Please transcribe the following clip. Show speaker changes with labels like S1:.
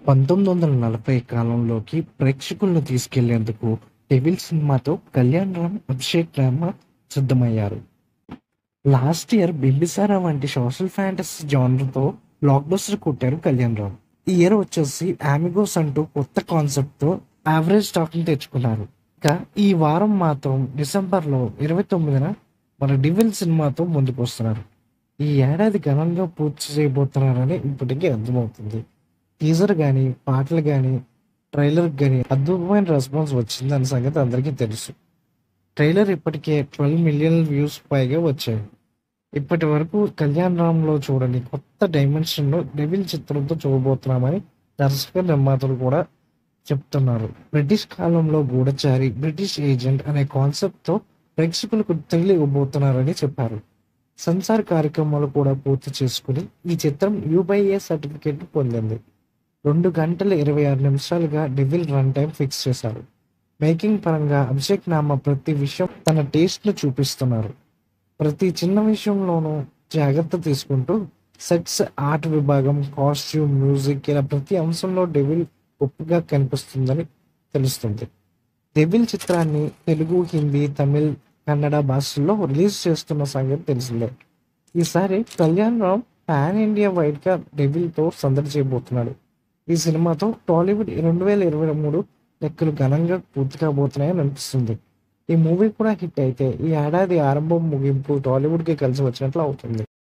S1: 1940 కాలంలోకి ప్రేక్షకులను తీసుకెళ్లేందుకు 'డెవిల్' సినిమాతో కళ్యాణ్ రామ్, అభిషేక్ రామ సిద్ధమయ్యారు. లాస్ట్ ఇయర్ 'బింబిసార' వంటి సోషల్ ఫ్యాంటసీ జానర్‌తో బ్లాక్ బస్టర్ కొట్టారు కళ్యాణ్ రామ్. ఈ ఇయర్ వచ్చేసి 'అమిగోస్' అంటూ కొత్త కాన్సెప్ట్‌తో యావరేజ్ టాక్‌ని తెచ్చుకున్నారు. ఇక ఈ వారం మాత్రం డిసెంబర్‌లో 29న మన 'డెవిల్' సినిమాతో ముందుకొస్తున్నారు. ఈ ఏడాది ఘనంగా పూర్తి చేయబోతున్నారని ఇప్పటికే అర్థమవుతుంది. టీజర్ గానీ, పాటలు గానీ, ట్రైలర్‌కి గానీ అద్భుతమైన రెస్పాన్స్ వచ్చిందన్న సంగతి అందరికీ తెలుసు. ట్రైలర్ ఇప్పటికే 12 మిలియన్ వ్యూస్ పైగా వచ్చాయి. ఇప్పటి వరకు కళ్యాణ్ రామ్‌లో చూడని కొత్త డైమెన్షన్‌ను 'డెవిల్' చిత్రంతో చూడబోతున్నామని దర్శక, నిర్మాతలు కూడా చెప్తున్నారు. బ్రిటిష్ కాలంలో గూఢచారి, బ్రిటిష్ ఏజెంట్ అనే కాన్సెప్ట్‌తో ప్రేక్షకులకు థ్రిల్ ఇవ్వబోతున్నారని చెప్పారు. సెన్సార్ కార్యక్రమాలు కూడా పూర్తి చేసుకుని ఈ చిత్రం యూ/ఏ సర్టిఫికేట్‌ను పొందింది. 2 గంటల 26 నిమిషాలుగా 'డెవిల్' రన్ టైమ్ ఫిక్స్ చేశారు. మేకింగ్ పరంగా అభిషేక్ నామ ప్రతి విషయం తన టేస్ట్‌ను చూపిస్తున్నారు. ప్రతి చిన్న విషయంలోనూ జాగ్రత్త తీసుకుంటూ సెట్స్, ఆర్ట్ విభాగం, కాస్ట్యూమ్, మ్యూజిక్ ఇలా ప్రతి అంశంలో 'డెవిల్' గొప్పగా కనిపిస్తుందని తెలుస్తుంది. 'డెవిల్' చిత్రాన్ని తెలుగు, హిందీ, తమిళ్, కన్నడ భాషల్లో రిలీజ్ చేస్తున్న సంగతి తెలిసిందే. ఈసారి కళ్యాణ్ రామ్ పాన్ ఇండియా వైడ్‌గా 'డెవిల్'తో సందడి చేయబోతున్నాడు. ఈ సినిమాతో టాలీవుడ్ 2023 లెక్కలు ఘనంగా పూర్తి కాబోతున్నాయని అనిపిస్తుంది. ఈ మూవీ కూడా హిట్ అయితే ఈ ఏడాది ఆరంభం, ముగింపు టాలీవుడ్‌కి కలిసి వచ్చినట్లు అవుతుంది.